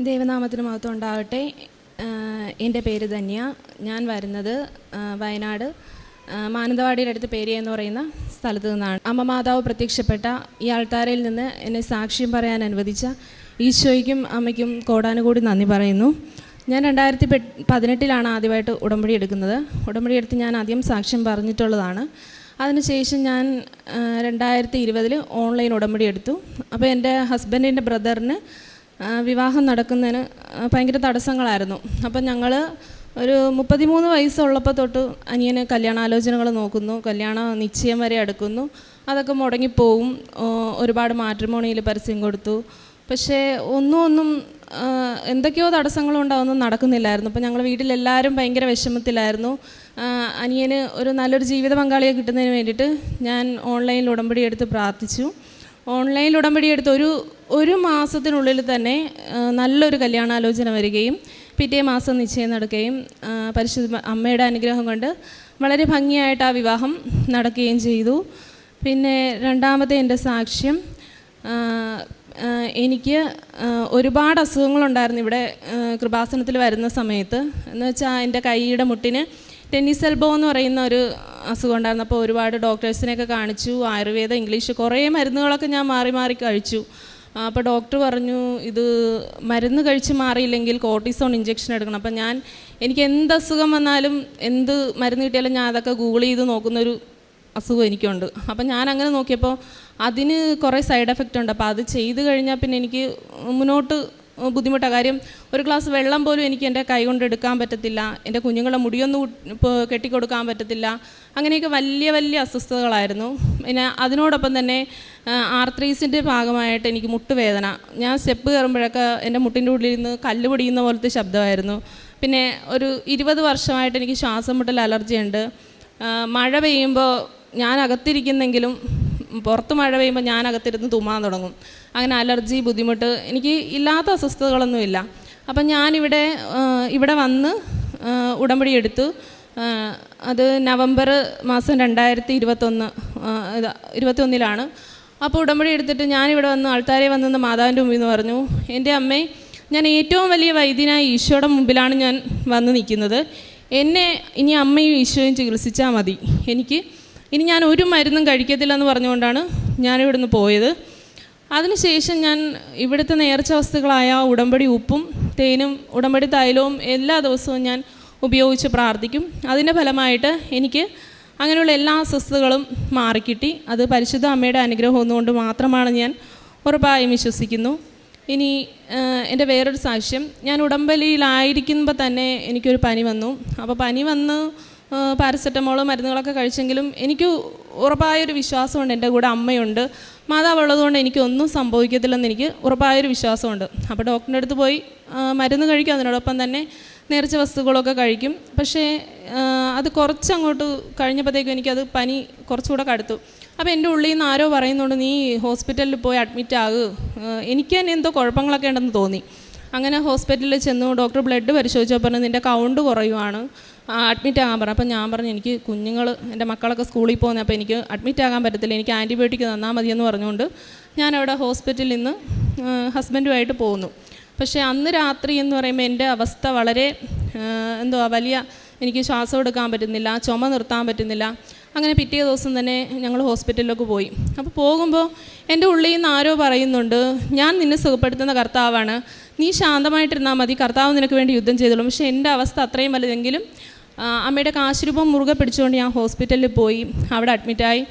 ദൈവനാമത്തിന് മഹത്വം ഉണ്ടാവട്ടെ. എൻ്റെ പേര് ധന്യ. ഞാൻ വരുന്നത് വയനാട് മാനന്തവാടിയുടെ അടുത്ത് പേരിയ എന്ന് പറയുന്ന സ്ഥലത്തു നിന്നാണ്. അമ്മ മാതാവ് പ്രത്യക്ഷപ്പെട്ട ഈ ആൾത്താരയിൽ നിന്ന് എന്നെ സാക്ഷ്യം പറയാൻ അനുവദിച്ച ഈശോയ്ക്കും അമ്മയ്ക്കും കോടാനുകൂടി നന്ദി പറയുന്നു. ഞാൻ 2018 ആദ്യമായിട്ട് ഉടമ്പടി എടുക്കുന്നത്. ഉടമ്പടി എടുത്ത് ഞാൻ ആദ്യം സാക്ഷ്യം പറഞ്ഞിട്ടുള്ളതാണ്. അതിനുശേഷം ഞാൻ 2020 ഓൺലൈൻ ഉടമ്പടി എടുത്തു. അപ്പോൾ എൻ്റെ ഹസ്ബൻഡിൻ്റെ ബ്രദറിന് വിവാഹം നടക്കുന്നതിന് ഭയങ്കര തടസ്സങ്ങളായിരുന്നു. അപ്പം ഞങ്ങൾ ഒരു 33 വയസ്സുള്ളപ്പോൾ തൊട്ട് അനിയന് കല്യാണാലോചനകൾ നോക്കുന്നു, കല്യാണ നിശ്ചയം വരെ അടുക്കുന്നു. അതൊക്കെ മുടങ്ങിപ്പോവും. ഒരുപാട് മാട്രിമോണിയിൽ പരസ്യം കൊടുത്തു. പക്ഷേ ഒന്നും എന്തൊക്കെയോ തടസ്സങ്ങളുണ്ടാവുന്നു, നടക്കുന്നില്ലായിരുന്നു. അപ്പോൾ ഞങ്ങൾ വീട്ടിലെല്ലാവരും ഭയങ്കര വിഷമത്തിലായിരുന്നു. അനിയന് ഒരു നല്ലൊരു ജീവിത പങ്കാളിയെ കിട്ടുന്നതിന് വേണ്ടിയിട്ട് ഞാൻ ഓൺലൈനിൽ ഉടമ്പടി എടുത്ത് പ്രാർത്ഥിച്ചു. ഓൺലൈനിൽ ഉടമ്പടി എടുത്ത് ഒരു മാസത്തിനുള്ളിൽ തന്നെ നല്ലൊരു കല്യാണാലോചന വരികയും പിറ്റേ മാസം നിശ്ചയം നടക്കുകയും പരിശുദ്ധ അമ്മയുടെ അനുഗ്രഹം കൊണ്ട് വളരെ ഭംഗിയായിട്ട് ആ വിവാഹം നടക്കുകയും ചെയ്തു. പിന്നെ രണ്ടാമത്തെ എൻ്റെ സാക്ഷ്യം, എനിക്ക് ഒരുപാട് അസുഖങ്ങളുണ്ടായിരുന്നു ഇവിടെ കൃപാസനത്തിൽ വരുന്ന സമയത്ത്. എന്ന് വെച്ചാൽ എൻ്റെ കൈയുടെ മുട്ടിന് ടെന്നീസ് എൽബോ എന്ന് പറയുന്ന ഒരു അസുഖം ഉണ്ടായിരുന്നു. അപ്പോൾ ഒരുപാട് ഡോക്ടേഴ്സിനെയൊക്കെ കാണിച്ചു, ആയുർവേദ, ഇംഗ്ലീഷ്, കുറേ മരുന്നുകളൊക്കെ ഞാൻ മാറി കഴിച്ചു. അപ്പോൾ ഡോക്ടർ പറഞ്ഞു, ഇത് മരുന്ന് കഴിച്ച് മാറിയില്ലെങ്കിൽ കോർട്ടിസോൺ ഇഞ്ചെക്ഷൻ എടുക്കണം. അപ്പം എനിക്ക് എന്ത് അസുഖം വന്നാലും എന്ത് മരുന്ന് കിട്ടിയാലും ഞാൻ അതൊക്കെ ഗൂഗിൾ ചെയ്ത് നോക്കുന്നൊരു അസുഖം എനിക്കുണ്ട്. അപ്പം ഞാൻ അങ്ങനെ നോക്കിയപ്പോൾ അതിന് കുറേ സൈഡ് എഫക്റ്റ് ഉണ്ട്. അപ്പോൾ അത് ചെയ്ത് കഴിഞ്ഞാൽ പിന്നെ എനിക്ക് മുന്നോട്ട് ബുദ്ധിമുട്ടാണ്. കാര്യം ഒരു ഗ്ലാസ് വെള്ളം പോലും എനിക്ക് എൻ്റെ കൈ കൊണ്ട് എടുക്കാൻ പറ്റത്തില്ല, എൻ്റെ കുഞ്ഞുങ്ങളെ മുടിയൊന്നും കെട്ടിക്കൊടുക്കാൻ പറ്റത്തില്ല. അങ്ങനെയൊക്കെ വലിയ അസ്വസ്ഥതകളായിരുന്നു. പിന്നെ അതിനോടൊപ്പം തന്നെ ആർത്രൈസിൻ്റെ ഭാഗമായിട്ട് എനിക്ക് മുട്ടുവേദന. ഞാൻ സ്റ്റെപ്പ് കയറുമ്പോഴൊക്കെ എൻ്റെ മുട്ടിൻ്റെ ഉള്ളിൽ നിന്ന് കല്ല് പൊടിയുന്ന പോലത്തെ ശബ്ദമായിരുന്നു. പിന്നെ ഒരു 20 വർഷമായിട്ട് എനിക്ക് ശ്വാസം മുട്ടൽ അലർജി ഉണ്ട്. മഴ പെയ്യുമ്പോൾ ഞാൻ അകത്തിരിക്കുന്നെങ്കിലും പുറത്ത് മഴ പെയ്യുമ്പോൾ ഞാൻ അകത്തിരുന്ന് തുമ്മാൻ തുടങ്ങും. അങ്ങനെ അലർജി, ബുദ്ധിമുട്ട്, എനിക്ക് ഇല്ലാത്ത അസ്വസ്ഥതകളൊന്നുമില്ല. അപ്പം ഇവിടെ വന്ന് ഉടമ്പടി എടുത്തു. അത് നവംബർ മാസം 2021 അപ്പോൾ ഉടമ്പടി എടുത്തിട്ട് ഞാനിവിടെ വന്ന് ആൾത്താരെ വന്നെന്ന് മാതാവിൻ്റെ മുമ്പിൽ നിന്ന് പറഞ്ഞു, എൻ്റെ അമ്മേ, ഞാൻ ഏറ്റവും വലിയ വൈദ്യനായ ഈശോയുടെ മുമ്പിലാണ് ഞാൻ വന്ന് നിൽക്കുന്നത്. എന്നെ ഇനി അമ്മയും ഈശോയും ചികിത്സിച്ചാൽ മതി. ഇനി ഞാൻ ഒരു മരുന്നും കഴിക്കത്തില്ലെന്ന് പറഞ്ഞുകൊണ്ടാണ് ഞാനിവിടുന്ന് പോയത്. അതിനുശേഷം ഞാൻ ഇവിടുത്തെ നേർച്ച വസ്തുക്കളായ ഉടമ്പടി ഉപ്പും തേനും ഉടമ്പടി തൈലവും എല്ലാ ദിവസവും ഞാൻ ഉപയോഗിച്ച് പ്രാർത്ഥിക്കും. അതിൻ്റെ ഫലമായിട്ട് എനിക്ക് അങ്ങനെയുള്ള എല്ലാ അസ്വസ്ഥതകളും മാറിക്കിട്ടി. അത് പരിശുദ്ധ അമ്മയുടെ അനുഗ്രഹം ഒന്നുകൊണ്ട് മാത്രമാണ് ഞാൻ ഉറപ്പായും വിശ്വസിക്കുന്നു. ഇനി എൻ്റെ വേറൊരു സാക്ഷ്യം, ഞാൻ ഉടമ്പടിയിലായിരിക്കുമ്പോൾ തന്നെ എനിക്കൊരു പനി വന്നു. അപ്പോൾ പനി വന്ന് പാരസെറ്റമോൾ മരുന്നുകളൊക്കെ കഴിച്ചെങ്കിലും എനിക്ക് ഉറപ്പായൊരു വിശ്വാസമുണ്ട്, എൻ്റെ കൂടെ അമ്മയുണ്ട്, മാതാവ് ഉള്ളതുകൊണ്ട് എനിക്കൊന്നും സംഭവിക്കത്തില്ലെന്ന് എനിക്ക് ഉറപ്പായൊരു വിശ്വാസമുണ്ട്. അപ്പോൾ ഡോക്ടറിൻ്റെ അടുത്ത് പോയി മരുന്ന് കഴിക്കും, അതിനോടൊപ്പം തന്നെ നേർച്ച വസ്തുക്കളൊക്കെ കഴിക്കും. പക്ഷേ അത് കുറച്ചങ്ങോട്ട് കഴിഞ്ഞപ്പോഴത്തേക്കും എനിക്കത് പനി കുറച്ചുകൂടെ കടുത്തു. അപ്പോൾ എൻ്റെ ഉള്ളിൽ നിന്ന് ആരോ പറയുന്നുണ്ട്, നീ ഹോസ്പിറ്റലിൽ പോയി അഡ്മിറ്റ് ആകുക, എനിക്ക് തന്നെ എന്തോ കുഴപ്പങ്ങളൊക്കെ ഉണ്ടെന്ന് തോന്നി. അങ്ങനെ ഹോസ്പിറ്റലിൽ ചെന്നു. ഡോക്ടർ ബ്ലഡ് പരിശോധിച്ചപ്പോൾ പറഞ്ഞു, നിൻ്റെ കൗണ്ട് കുറയുവാണ്, അഡ്മിറ്റ് ആകാൻ പറഞ്ഞു. അപ്പം ഞാൻ പറഞ്ഞു, എനിക്ക് എൻ്റെ മക്കളൊക്കെ സ്കൂളിൽ പോകുന്നത്, അപ്പോൾ എനിക്ക് അഡ്മിറ്റ് ആകാൻ പറ്റത്തില്ല, എനിക്ക് ആൻറ്റിബയോട്ടിക് തന്നാൽ മതിയെന്ന് പറഞ്ഞുകൊണ്ട് ഞാനവിടെ ഹോസ്പിറ്റലിൽ നിന്ന് ഹസ്ബൻഡുമായിട്ട് പോകുന്നു. പക്ഷേ അന്ന് രാത്രി എന്ന് പറയുമ്പോൾ എൻ്റെ അവസ്ഥ വളരെ വലിയ, എനിക്ക് ശ്വാസം എടുക്കാൻ പറ്റുന്നില്ല, ചുമ നിർത്താൻ പറ്റുന്നില്ല. അങ്ങനെ പിറ്റേ ദിവസം തന്നെ ഞങ്ങൾ ഹോസ്പിറ്റലിലേക്ക് പോയി. അപ്പോൾ പോകുമ്പോൾ എൻ്റെ ഉള്ളിൽ നിന്ന് ആരോ പറയുന്നുണ്ട്, ഞാൻ നിന്നെ സുഖപ്പെടുത്തുന്ന കർത്താവാണ്, നീ ശാന്തമായിട്ടിരുന്നാൽ മതി, കർത്താവ് നിനക്ക് വേണ്ടി യുദ്ധം ചെയ്തോളും. പക്ഷേ എൻ്റെ അവസ്ഥ അത്രയും വലുതെങ്കിലും അമ്മയുടെ കാശുരൂപം മുറുകെ പിടിച്ചുകൊണ്ട് ഞാൻ ഹോസ്പിറ്റലിൽ പോയി. അവിടെ അഡ്മിറ്റായി.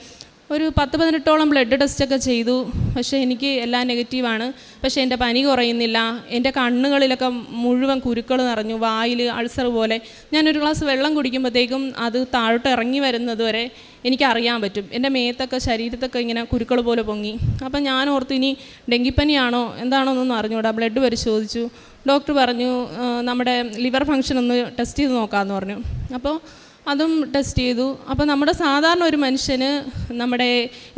ഒരു 10-18ഓളം ബ്ലഡ് ടെസ്റ്റൊക്കെ ചെയ്തു. പക്ഷേ എനിക്ക് എല്ലാം നെഗറ്റീവാണ്. പക്ഷേ എൻ്റെ പനി കുറയുന്നില്ല. എൻ്റെ കണ്ണുകളിലൊക്കെ മുഴുവൻ കുരുക്കൾ നിറഞ്ഞു, വായിൽ അൾസർ പോലെ. ഞാനൊരു ഗ്ലാസ് വെള്ളം കുടിക്കുമ്പോഴത്തേക്കും അത് താഴോട്ട് ഇറങ്ങി വരുന്നത് വരെ എനിക്കറിയാൻ പറ്റും. എൻ്റെ മേത്തൊക്കെ ശരീരത്തൊക്കെ ഇങ്ങനെ കുരുക്കൾ പോലെ പൊങ്ങി. അപ്പം ഞാൻ ഓർത്തു, ഇനി ഡെങ്കിപ്പനിയാണോ എന്താണോ എന്നൊന്നും അറിഞ്ഞൂടാ. ബ്ലഡ് പരിശോധിച്ചു. ഡോക്ടർ പറഞ്ഞു, നമ്മുടെ ലിവർ ഫങ്ഷൻ ഒന്ന് ടെസ്റ്റ് ചെയ്ത് നോക്കാമെന്ന് പറഞ്ഞു. അപ്പോൾ അതും ടെസ്റ്റ് ചെയ്തു. അപ്പോൾ നമ്മുടെ സാധാരണ ഒരു മനുഷ്യന് നമ്മുടെ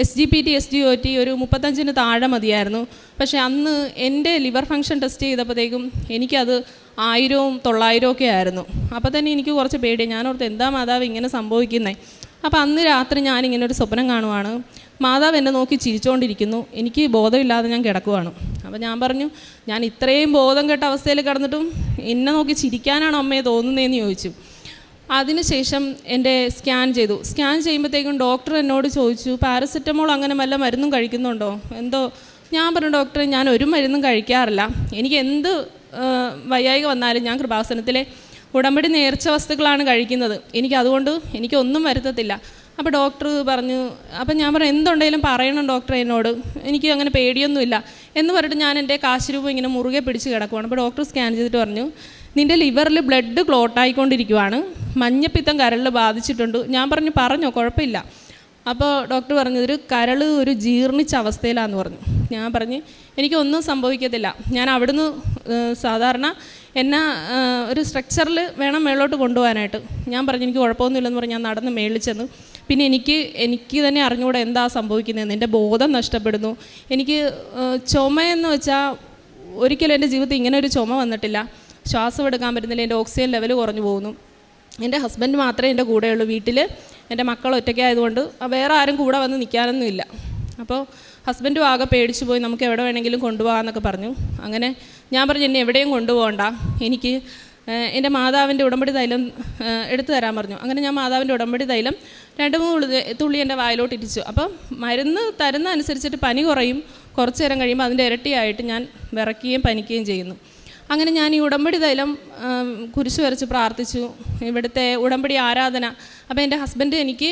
SGPT SGOT ഒരു 35 താഴെ മതിയായിരുന്നു. പക്ഷേ അന്ന് എൻ്റെ ലിവർ ഫങ്ഷൻ ടെസ്റ്റ് ചെയ്തപ്പോഴത്തേക്കും എനിക്കത് 1000-900 ഒക്കെ ആയിരുന്നു. അപ്പോൾ തന്നെ എനിക്ക് കുറച്ച് പേടി. ഞാനോർത്ത്, എന്താ മാതാവ് ഇങ്ങനെ സംഭവിക്കുന്നത്? അപ്പോൾ അന്ന് രാത്രി ഞാനിങ്ങനെ ഒരു സ്വപ്നം കാണുവാണ്. മാതാവ് എന്നെ നോക്കി ചിരിച്ചുകൊണ്ടിരിക്കുന്നു. എനിക്ക് ബോധമില്ലാതെ ഞാൻ കിടക്കുവാണ്. അപ്പോൾ ഞാൻ പറഞ്ഞു, ഞാൻ ഇത്രയും ബോധം കെട്ട അവസ്ഥയിൽ കിടന്നിട്ടും എന്നെ നോക്കി ചിരിക്കാനാണോ അമ്മയെ തോന്നുന്നതെന്ന് ചോദിച്ചു. അതിനുശേഷം എൻ്റെ സ്കാൻ ചെയ്തു. സ്കാൻ ചെയ്യുമ്പോഴത്തേക്കും ഡോക്ടർ എന്നോട് ചോദിച്ചു, പാരസെറ്റമോൾ അങ്ങനെ വല്ല മരുന്നും കഴിക്കുന്നുണ്ടോ എന്തോ. ഞാൻ പറഞ്ഞു, ഡോക്ടറെ ഞാൻ ഒരു മരുന്നും കഴിക്കാറില്ല, എനിക്ക് എന്ത് വയ്യായ്ക വന്നാലും ഞാൻ കൃപാസനത്തിലെ ഉടമ്പടി നേർച്ച വസ്തുക്കളാണ് കഴിക്കുന്നത്, എനിക്കതുകൊണ്ട് എനിക്കൊന്നും വരുത്തത്തില്ല. അപ്പോൾ ഡോക്ടർ പറഞ്ഞു, അപ്പം ഞാൻ പറഞ്ഞു എന്തുണ്ടെങ്കിലും പറയണം ഡോക്ടറെ എന്നോട്, എനിക്ക് അങ്ങനെ പേടിയൊന്നുമില്ല എന്ന് പറഞ്ഞിട്ട് ഞാൻ എൻ്റെ കാശുരൂപം ഇങ്ങനെ മുറുകെ പിടിച്ച് കിടക്കുവാണ്. അപ്പോൾ ഡോക്ടർ സ്കാൻ ചെയ്തിട്ട് പറഞ്ഞു, നിൻ്റെ ലിവറിൽ ബ്ലഡ് ക്ലോട്ടായിക്കൊണ്ടിരിക്കുവാണ്, മഞ്ഞപ്പിത്തം കരളിൽ ബാധിച്ചിട്ടുണ്ട്. ഞാൻ പറഞ്ഞോ കുഴപ്പമില്ല. അപ്പോൾ ഡോക്ടർ പറഞ്ഞു, കരൾ ഒരു ജീർണിച്ച അവസ്ഥയിലാണെന്ന് പറഞ്ഞു. ഞാൻ പറഞ്ഞ് എനിക്കൊന്നും സംഭവിക്കത്തില്ല, ഞാൻ അവിടുന്ന് സാധാരണ എന്നെ ഒരു സ്ട്രക്ചറിൽ വേണം മേളിലോട്ട് കൊണ്ടുപോകാനായിട്ട്. ഞാൻ പറഞ്ഞു എനിക്ക് കുഴപ്പമൊന്നുമില്ലെന്ന് പറഞ്ഞ് ഞാൻ നടന്ന് മേളിൽ ചെന്ന്. പിന്നെ എനിക്ക് തന്നെ അറിഞ്ഞുകൂടെ എന്താ സംഭവിക്കുന്നതെന്ന്. എൻ്റെ ബോധം നഷ്ടപ്പെടുന്നു. എനിക്ക് ചുമയെന്ന് വെച്ചാൽ ഒരിക്കലും എൻ്റെ ജീവിതത്തിൽ ഇങ്ങനെ ഒരു ചുമ വന്നിട്ടില്ല. ശ്വാസം എടുക്കാൻ പറ്റുന്നില്ല, എൻ്റെ ഓക്സിജൻ ലെവൽ കുറഞ്ഞു പോകുന്നു. എൻ്റെ ഹസ്ബൻഡ് മാത്രമേ എൻ്റെ കൂടെയുള്ളൂ വീട്ടിൽ. എൻ്റെ മക്കൾ ഒറ്റയ്ക്കായതുകൊണ്ട് വേറെ ആരും കൂടെ വന്ന് നിൽക്കാനൊന്നുമില്ല. അപ്പോൾ ഹസ്ബൻഡും ആകെ പേടിച്ചു പോയി, നമുക്ക് എവിടെ വേണമെങ്കിലും കൊണ്ടുപോകാമെന്നൊക്കെ പറഞ്ഞു. അങ്ങനെ ഞാൻ പറഞ്ഞു എന്നെ എവിടെയും കൊണ്ടുപോകണ്ട, എനിക്ക് എൻ്റെ മാതാവിൻ്റെ ഉടമ്പടി തൈലം എടുത്തു തരാൻ പറഞ്ഞു. അങ്ങനെ ഞാൻ മാതാവിൻ്റെ ഉടമ്പടി തൈലം 2-3 തുള്ളി എൻ്റെ വായിലോട്ട് ഇരിച്ചു. അപ്പം മരുന്ന് തരുന്ന അനുസരിച്ചിട്ട് പനി കുറയും, കുറച്ച് നേരം കഴിയുമ്പോൾ അതിൻ്റെ ഇരട്ടിയായിട്ട് ഞാൻ വിറയ്ക്കുകയും പനിക്കുകയും ചെയ്യുന്നു. അങ്ങനെ ഞാൻ ഈ ഉടമ്പടി തൈലം കുരിശ് വരച്ച് പ്രാർത്ഥിച്ചു. ഇവിടുത്തെ ഉടമ്പടി ആരാധന. അപ്പോൾ എൻ്റെ ഹസ്ബൻഡ് എനിക്ക്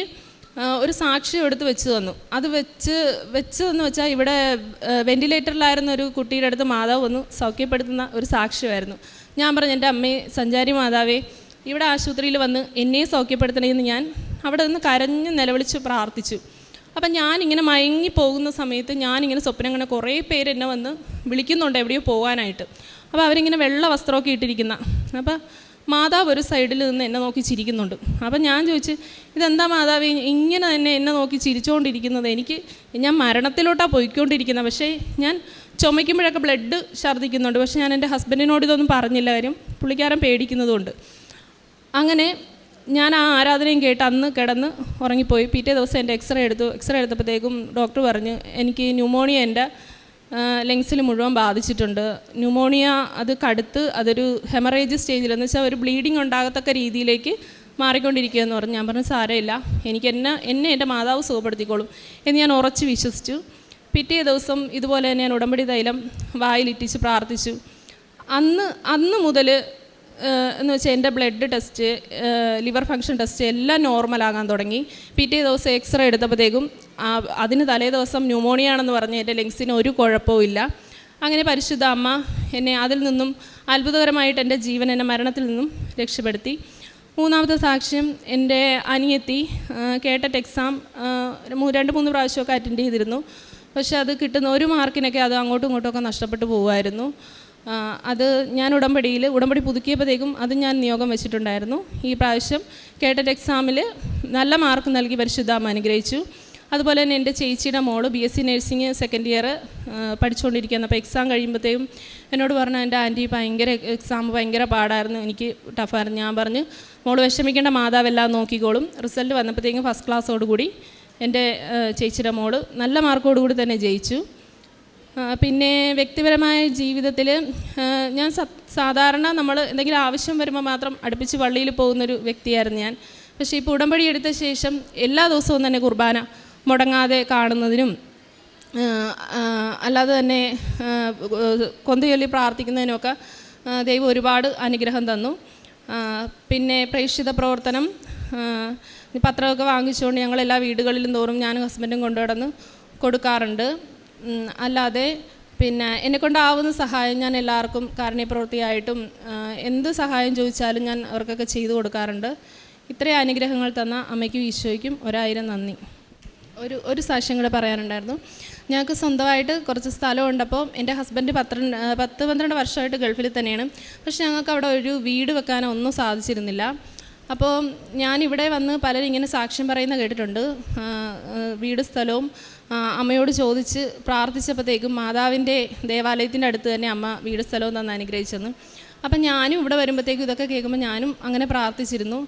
ഒരു സാക്ഷ്യം എടുത്ത് വെച്ച് തന്നു. അത് വെച്ചതെന്ന് വെച്ചാൽ ഇവിടെ വെൻറ്റിലേറ്ററിലായിരുന്ന ഒരു കുട്ടിയുടെ അടുത്ത് മാതാവ് വന്ന് സൗഖ്യപ്പെടുത്തുന്ന ഒരു സാക്ഷ്യമായിരുന്നു. ഞാൻ പറഞ്ഞു, എൻ്റെ അമ്മയെ സഞ്ചാരി മാതാവേ, ഇവിടെ ആശുപത്രിയിൽ വന്ന് എന്നെ സൗഖ്യപ്പെടുത്തണമെന്ന് ഞാൻ അവിടെ നിന്ന് കരഞ്ഞ് നിലവിളിച്ച് പ്രാർത്ഥിച്ചു. അപ്പം ഞാനിങ്ങനെ മയങ്ങി പോകുന്ന സമയത്ത് ഞാനിങ്ങനെ സ്വപ്നം കണ്ട കുറേ പേര് എന്നെ വന്ന് വിളിക്കുന്നുണ്ട് എവിടെയോ പോകാനായിട്ട്. അപ്പോൾ അവരിങ്ങനെ വെള്ള വസ്ത്രമൊക്കെ ഇട്ടിരിക്കുന്ന. അപ്പോൾ മാതാവ് ഒരു സൈഡിൽ നിന്ന് എന്നെ നോക്കി ചിരിക്കുന്നുണ്ട്. അപ്പം ഞാൻ ചോദിച്ചു, ഇതെന്താ മാതാവ് ഇങ്ങനെ തന്നെ എന്നെ നോക്കി ചിരിച്ചുകൊണ്ടിരിക്കുന്നത്? ഞാൻ മരണത്തിലോട്ടാണ് പോയിക്കൊണ്ടിരിക്കുന്നത്, പക്ഷേ ഞാൻ ചുമയ്ക്കുമ്പോഴൊക്കെ ബ്ലഡ് ഛർദ്ദിക്കുന്നുണ്ട്. പക്ഷേ ഞാൻ എൻ്റെ ഹസ്ബൻഡിനോട് ഇതൊന്നും പറഞ്ഞില്ല, കാര്യം പുള്ളിക്കാരൻ പേടിക്കുന്നതുകൊണ്ട്. അങ്ങനെ ഞാൻ ആ ആരാധനയും കേട്ട് അന്ന് കിടന്ന് ഉറങ്ങിപ്പോയി. പിറ്റേ ദിവസം എൻ്റെ എക്സ്റേ എടുത്തപ്പോഴത്തേക്കും ഡോക്ടർ പറഞ്ഞു എനിക്ക് ന്യൂമോണിയ എൻ്റെ ലങ്സിൽ മുഴുവൻ ബാധിച്ചിട്ടുണ്ട്. ന്യൂമോണിയ അത് കടുത്ത് അതൊരു ഹെമറേജ് സ്റ്റേജിലെന്ന് വെച്ചാൽ ഒരു ബ്ലീഡിങ് ഉണ്ടാകത്തക്ക രീതിയിലേക്ക് മാറിക്കൊണ്ടിരിക്കുകയെന്ന് പറഞ്ഞു. ഞാൻ പറഞ്ഞു സാരമില്ല, എനിക്ക് എന്നെ എൻ്റെ മാതാവ് സുഖപ്പെടുത്തിക്കോളും എന്ന് ഞാൻ ഉറച്ച് വിശ്വസിച്ചു. പിറ്റേ ദിവസം ഇതുപോലെ തന്നെ ഞാൻ ഉടമ്പടി തൈലം വായിലിറ്റിച്ച് പ്രാർത്ഥിച്ചു. അന്ന് മുതൽ എന്ന് വെച്ചാൽ എൻ്റെ blood test, liver function test എല്ലാം നോർമലാകാൻ തുടങ്ങി. പിറ്റേ ദിവസം എക്സ്റേ എടുത്തപ്പോഴത്തേക്കും അതിന് തലേ ദിവസം ന്യൂമോണിയ ആണെന്ന് പറഞ്ഞ് എൻ്റെ ലങ്സിന് ഒരു കുഴപ്പമില്ല. അങ്ങനെ പരിശുദ്ധ അമ്മ എന്നെ അതിൽ നിന്നും അത്ഭുതകരമായിട്ട് എൻ്റെ ജീവൻ എന്നെ മരണത്തിൽ നിന്നും രക്ഷപ്പെടുത്തി. 3-ാമത്തെ സാക്ഷ്യം, എൻ്റെ അനിയത്തി കേട്ടറ്റ് എക്സാം 2-3 പ്രാവശ്യമൊക്കെ അറ്റൻഡ് ചെയ്തിരുന്നു. പക്ഷേ അത് കിട്ടുന്ന 1 മാർക്കിനൊക്കെ അത് അങ്ങോട്ടും ഇങ്ങോട്ടുമൊക്കെ നഷ്ടപ്പെട്ടു പോകുമായിരുന്നു. അത് ഞാൻ ഉടമ്പടി പുതുക്കിയപ്പോഴത്തേക്കും അത് ഞാൻ നിയോഗം വെച്ചിട്ടുണ്ടായിരുന്നു. ഈ പ്രാവശ്യം കേട്ടറ്റ് എക്സാമിൽ നല്ല മാർക്ക് നൽകി പരിശുദ്ധാമ്മ അനുഗ്രഹിച്ചു. അതുപോലെ തന്നെ എൻ്റെ ചേച്ചിയുടെ മോള് BSc നഴ്സിംഗ് 2nd ഇയർ പഠിച്ചുകൊണ്ടിരിക്കുകയാണ്. അപ്പോൾ എക്സാം കഴിയുമ്പോഴത്തേക്കും എന്നോട് പറഞ്ഞു, എൻ്റെ ആൻറ്റി എക്സാം ഭയങ്കര പാടായിരുന്നു, എനിക്ക് ടഫായിരുന്നു. ഞാൻ പറഞ്ഞു മോള് വിഷമിക്കേണ്ട, മാതാവെല്ലാം നോക്കിക്കോളും. റിസൾട്ട് വന്നപ്പോഴത്തേക്കും ഫസ്റ്റ് ക്ലാസ്സോടുകൂടി എൻ്റെ ചേച്ചിയുടെ മോള് നല്ല മാർക്കോടുകൂടി തന്നെ ജയിച്ചു. പിന്നെ വ്യക്തിപരമായ ജീവിതത്തിൽ ഞാൻ സാധാരണ നമ്മൾ എന്തെങ്കിലും ആവശ്യം വരുമ്പോൾ മാത്രം അടുപ്പിച്ച് പള്ളിയിൽ പോകുന്നൊരു വ്യക്തിയായിരുന്നു ഞാൻ. പക്ഷേ ഇപ്പോൾ ഉടമ്പടി എടുത്ത ശേഷം എല്ലാ ദിവസവും തന്നെ കുർബാന മുടങ്ങാതെ കാണുന്നതിനും അല്ലാതെ തന്നെ കൊന്തയൊല്ലി പ്രാർത്ഥിക്കുന്നതിനുമൊക്കെ ദൈവം ഒരുപാട് അനുഗ്രഹം തന്നു. പിന്നെ പ്രേക്ഷിത പ്രവർത്തനം പത്രമൊക്കെ വാങ്ങിച്ചുകൊണ്ട് ഞങ്ങൾ എല്ലാ വീടുകളിലും തോറും ഞാനും ഹസ്ബൻഡും കൊണ്ടുനടന്ന് കൊടുക്കാറുണ്ട്. അല്ലാതെ പിന്നെ എന്നെക്കൊണ്ടാവുന്ന സഹായം ഞാൻ എല്ലാവർക്കും കാരുണ്യപ്രവൃത്തിയായിട്ടും എന്ത് സഹായം ചോദിച്ചാലും ഞാൻ അവർക്കൊക്കെ ചെയ്തു കൊടുക്കാറുണ്ട്. ഇത്രയും അനുഗ്രഹങ്ങൾ തന്ന അമ്മയ്ക്കും ഈശോയ്ക്കും 1000 നന്ദി. ഒരു സാക്ഷ്യം കൂടെ പറയാനുണ്ടായിരുന്നു. ഞങ്ങൾക്ക് സ്വന്തമായിട്ട് കുറച്ച് സ്ഥലമുണ്ടപ്പോൾ എൻ്റെ ഹസ്ബൻഡ് 10-12 വർഷമായിട്ട് ഗൾഫിൽ തന്നെയാണ്. പക്ഷെ ഞങ്ങൾക്ക് അവിടെ ഒരു വീട് വെക്കാനോ ഒന്നും സാധിച്ചിരുന്നില്ല. അപ്പോൾ ഞാനിവിടെ വന്ന് പലരും ഇങ്ങനെ സാക്ഷ്യം പറയുന്ന കേട്ടിട്ടുണ്ട്. വീട് സ്ഥലവും അമ്മയോട് ചോദിച്ച് പ്രാർത്ഥിച്ചപ്പോഴത്തേക്കും മാതാവിൻ്റെ ദേവാലയത്തിൻ്റെ അടുത്ത് തന്നെ അമ്മ വീട് സ്ഥലവും തന്ന് അനുഗ്രഹിച്ചെന്ന്. അപ്പം ഞാനും ഇവിടെ വരുമ്പോഴത്തേക്കും ഇതൊക്കെ കേൾക്കുമ്പോൾ ഞാനും അങ്ങനെ പ്രാർത്ഥിച്ചിരുന്നു.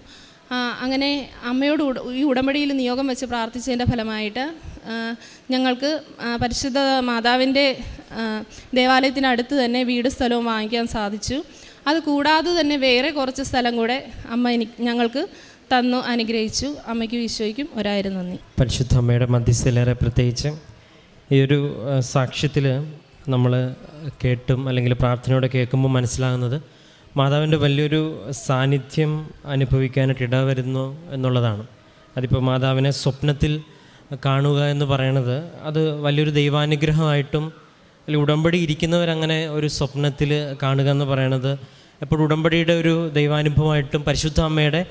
അങ്ങനെ അമ്മയോട് ഈ ഉടമ്പടിയിൽ നിയോഗം വെച്ച് പ്രാർത്ഥിച്ചതിൻ്റെ ഫലമായിട്ട് ഞങ്ങൾക്ക് പരിശുദ്ധ മാതാവിൻ്റെ ദേവാലയത്തിനടുത്ത് തന്നെ വീട് സ്ഥലവും വാങ്ങിക്കാൻ സാധിച്ചു. അത് കൂടാതെ തന്നെ വേറെ കുറച്ച് സ്ഥലം കൂടെ അമ്മ ഞങ്ങൾക്ക് തന്നു അനുഗ്രഹിച്ചു. അമ്മയ്ക്കും ഈശോയ്ക്കും 1000 നന്ദി. പരിശുദ്ധ അമ്മയുടെ മധ്യസ്ഥയിലേറെ പ്രത്യേകിച്ച് ഈ ഒരു സാക്ഷ്യത്തിൽ നമ്മൾ കേട്ടും അല്ലെങ്കിൽ പ്രാർത്ഥനയോടെ കേൾക്കുമ്പോൾ മനസ്സിലാകുന്നത് മാതാവിൻ്റെ വലിയൊരു സാന്നിധ്യം അനുഭവിക്കാനായിട്ട് ഇടവരുന്നു എന്നുള്ളതാണ്. അതിപ്പോൾ മാതാവിനെ സ്വപ്നത്തിൽ കാണുക എന്ന് പറയണത് അത് വലിയൊരു ദൈവാനുഗ്രഹമായിട്ടും അല്ലെങ്കിൽ ഉടമ്പടി ഇരിക്കുന്നവരങ്ങനെ ഒരു സ്വപ്നത്തിൽ കാണുക എന്ന് പറയണത് എപ്പോഴും ഉടമ്പടിയുടെ ഒരു ദൈവാനുഭവമായിട്ടും പരിശുദ്ധ അമ്മയുടെ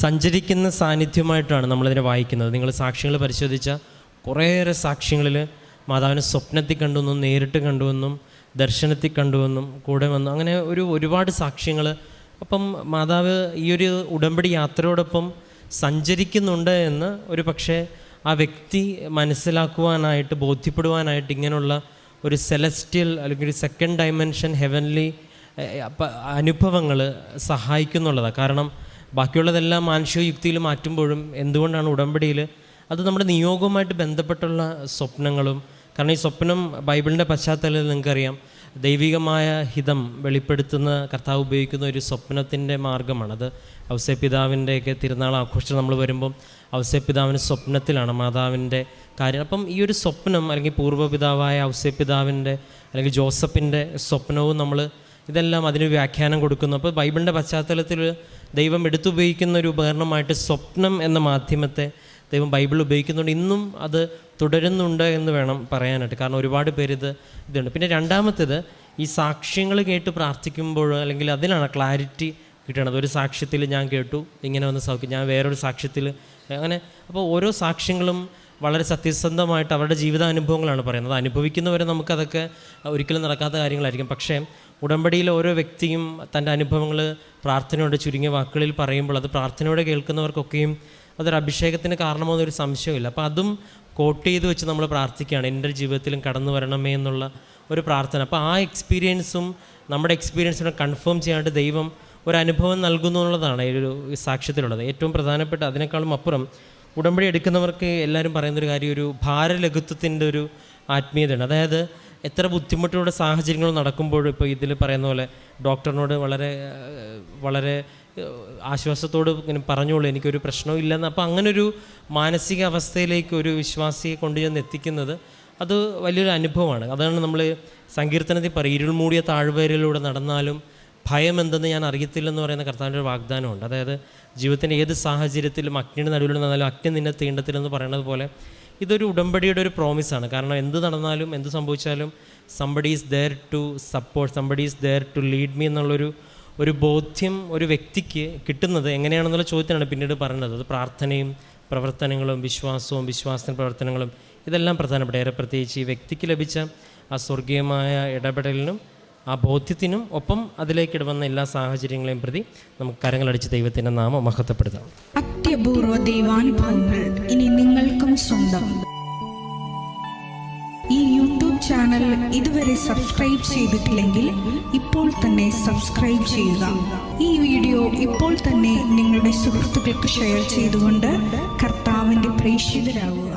സഞ്ചരിക്കുന്ന സാന്നിധ്യമായിട്ടാണ് നമ്മളിതിനെ വായിക്കുന്നത്. നിങ്ങൾ സാക്ഷ്യങ്ങൾ പരിശോധിച്ചാൽ കുറേയേറെ സാക്ഷ്യങ്ങളിൽ മാതാവിനെ സ്വപ്നത്തിൽ കണ്ടുവെന്നും നേരിട്ട് കണ്ടുവെന്നും ദർശനത്തിൽ കണ്ടുവെന്നും കൂടെ വന്നു അങ്ങനെ ഒരുപാട് സാക്ഷ്യങ്ങൾ. അപ്പം മാതാവ് ഈ ഒരു ഉടമ്പടി യാത്രയോടൊപ്പം സഞ്ചരിക്കുന്നുണ്ട് എന്ന് ഒരു പക്ഷേ ആ വ്യക്തി മനസ്സിലാക്കുവാനായിട്ട് ബോധ്യപ്പെടുവാനായിട്ട് ഇങ്ങനെയുള്ള ഒരു സെലസ്റ്റിയൽ അല്ലെങ്കിൽ ഒരു സെക്കൻഡ് ഡയമെൻഷൻ ഹെവൻലി അനുഭവങ്ങൾ സഹായിക്കുന്നുള്ളതാണ്. കാരണം ബാക്കിയുള്ളതെല്ലാം മാനുഷിക യുക്തിയിൽ മാറ്റുമ്പോഴും എന്തുകൊണ്ടാണ് ഉടമ്പടിയിൽ അത് നമ്മുടെ നിയോഗവുമായിട്ട് ബന്ധപ്പെട്ടുള്ള സ്വപ്നങ്ങളും. കാരണം ഈ സ്വപ്നം ബൈബിളിൻ്റെ പശ്ചാത്തലത്തിൽ നിങ്ങൾക്കറിയാം ദൈവികമായ ഹിതം വെളിപ്പെടുത്തുന്ന കർത്താവ് ഉപയോഗിക്കുന്ന ഒരു സ്വപ്നത്തിൻ്റെ മാർഗ്ഗമാണ്. അത് ഔസേപ്പിതാവിൻ്റെയൊക്കെ തിരുനാൾ ആഘോഷിച്ച് നമ്മൾ വരുമ്പം ഔസേപ്പിതാവിന് സ്വപ്നത്തിലാണ് മാതാവിൻ്റെ കാര്യം. അപ്പം ഈ ഒരു സ്വപ്നം അല്ലെങ്കിൽ പൂർവ്വപിതാവായ ഔസേപ്പിതാവിൻ്റെ അല്ലെങ്കിൽ ജോസഫിൻ്റെ സ്വപ്നവും നമ്മൾ ഇതെല്ലാം അതിന് വ്യാഖ്യാനം കൊടുക്കുന്നു. അപ്പോൾ ബൈബിളിൻ്റെ പശ്ചാത്തലത്തിൽ ദൈവം എടുത്തുപയോഗിക്കുന്ന ഒരു ഉപകരണമായിട്ട് സ്വപ്നം എന്ന മാധ്യമത്തെ ദൈവം ബൈബിൾ ഉപയോഗിക്കുന്നുണ്ട്. ഇന്നും അത് തുടരുന്നുണ്ട് എന്ന് വേണം പറയാനായിട്ട്. കാരണം ഒരുപാട് പേര് ഇതുണ്ട്. പിന്നെ രണ്ടാമത്തേത് ഈ സാക്ഷ്യങ്ങൾ കേട്ട് പ്രാർത്ഥിക്കുമ്പോൾ അല്ലെങ്കിൽ അതിനാണ് ക്ലാരിറ്റി കിട്ടണത്. ഒരു സാക്ഷ്യത്തിൽ ഞാൻ കേട്ടു ഇങ്ങനെ വന്ന് സൗഖ്യം, ഞാൻ വേറൊരു സാക്ഷ്യത്തിൽ അങ്ങനെ. അപ്പോൾ ഓരോ സാക്ഷ്യങ്ങളും വളരെ സത്യസന്ധമായിട്ട് അവരുടെ ജീവിതാനുഭവങ്ങളാണ് പറയുന്നത്. അനുഭവിക്കുന്നവരെ നമുക്കതൊക്കെ ഒരിക്കലും നടക്കാത്ത കാര്യങ്ങളായിരിക്കും. പക്ഷേ ഉടമ്പടിയിൽ ഓരോ വ്യക്തിയും തൻ്റെ അനുഭവങ്ങൾ പ്രാർത്ഥനയോടെ ചുരുങ്ങിയ വാക്കുകളിൽ പറയുമ്പോൾ അത് പ്രാർത്ഥനയോടെ കേൾക്കുന്നവർക്കൊക്കെയും അതൊരു അഭിഷേകത്തിന് കാരണമെന്നൊരു സംശയമില്ല. അപ്പോൾ അതും കോട്ട് ചെയ്ത് വെച്ച് നമ്മൾ പ്രാർത്ഥിക്കുകയാണ്, എൻ്റെ ജീവിതത്തിലും കടന്നു വരണമേ എന്നുള്ള ഒരു പ്രാർത്ഥന. അപ്പോൾ ആ എക്സ്പീരിയൻസും നമ്മുടെ എക്സ്പീരിയൻസിനെ കൺഫേം ചെയ്യാണ്ട് ദൈവം ഒരു അനുഭവം നൽകുന്നു എന്നുള്ളതാണ് ഈ ഒരു സാക്ഷ്യത്തിലുള്ളത്. ഏറ്റവും പ്രധാനപ്പെട്ട അതിനേക്കാളും അപ്പുറം ഉടമ്പടി എടുക്കുന്നവർക്ക് എല്ലാവരും പറയുന്നൊരു കാര്യം ഒരു ഭാരലഘുത്വത്തിൻ്റെ ഒരു ആത്മീയതയാണ്. അതായത് എത്ര ബുദ്ധിമുട്ടുള്ള സാഹചര്യങ്ങൾ നടക്കുമ്പോഴും ഇപ്പോൾ ഇതിൽ പറയുന്ന പോലെ ഡോക്ടറിനോട് വളരെ വളരെ ആശ്വാസത്തോട് ഇങ്ങനെ പറഞ്ഞോളൂ എനിക്കൊരു പ്രശ്നവും ഇല്ലെന്ന്. അപ്പോൾ അങ്ങനൊരു മാനസിക അവസ്ഥയിലേക്ക് ഒരു വിശ്വാസിയെ കൊണ്ടുചെന്ന് എത്തിക്കുന്നത് അത് വലിയൊരു അനുഭവമാണ്. അതാണ് നമ്മൾ സങ്കീർത്തനത്തിൽ പറയും, ഇരുൾ മൂടിയ താഴ്വരയിലൂടെ നടന്നാലും ഭയം എന്തെന്ന് ഞാൻ അറിയത്തില്ലെന്ന് പറയുന്ന കർത്താവിൻ്റെ ഒരു വാഗ്ദാനമുണ്ട്. അതായത് ജീവിതത്തിൻ്റെ ഏത് സാഹചര്യത്തിലും അഗ്നിയുടെ നടുവിൽ നടന്നാലും അഗ്നി നിന്നെ തീണ്ടത്തില്ലെന്ന് പറയുന്നത് പോലെ ഇതൊരു ഉടമ്പടിയുടെ ഒരു പ്രോമിസാണ്. കാരണം എന്ത് നടന്നാലും എന്ത് സംഭവിച്ചാലും somebody is there to support, somebody is there to lead me എന്നുള്ളൊരു ബോധ്യം ഒരു വ്യക്തിക്ക് കിട്ടുന്നത് എങ്ങനെയാണെന്നുള്ള ചോദ്യത്തിനാണ് പിന്നീട് പറയുന്നത്. അത് പ്രാർത്ഥനയും പ്രവർത്തനങ്ങളും വിശ്വാസത്തിൻ്റെ പ്രവർത്തനങ്ങളും ഇതെല്ലാം പ്രധാനപ്പെട്ട, ഏറെ പ്രത്യേകിച്ച് ഈ വ്യക്തിക്ക് ലഭിച്ച ആ സ്വർഗീയമായ ഇടപെടലിനും ആ ബോധ്യത്തിനും ഒപ്പം അതിലേക്ക് ഇടവന്ന എല്ലാ സാഹചര്യങ്ങളെയും പ്രതി നമുക്ക് കരങ്ങളടിച്ച് ദൈവത്തിൻ്റെ നാമം മഹത്വപ്പെടുത്താം. അത്യപൂർവ ദൈവാനുഭവങ്ങൾ ഇനി നിങ്ങൾക്കും സ്വന്തം. ഈ യൂട്യൂബ് ചാനൽ ഇതുവരെ സബ്സ്ക്രൈബ് ചെയ്തിട്ടില്ലെങ്കിൽ ഇപ്പോൾ തന്നെ സബ്സ്ക്രൈബ് ചെയ്യുക. ഈ വീഡിയോ ഇപ്പോൾ തന്നെ നിങ്ങളുടെ സുഹൃത്തുക്കൾക്ക് ഷെയർ ചെയ്തുകൊണ്ട് കർത്താവിൻ്റെ പ്രേക്ഷിതരാകുക.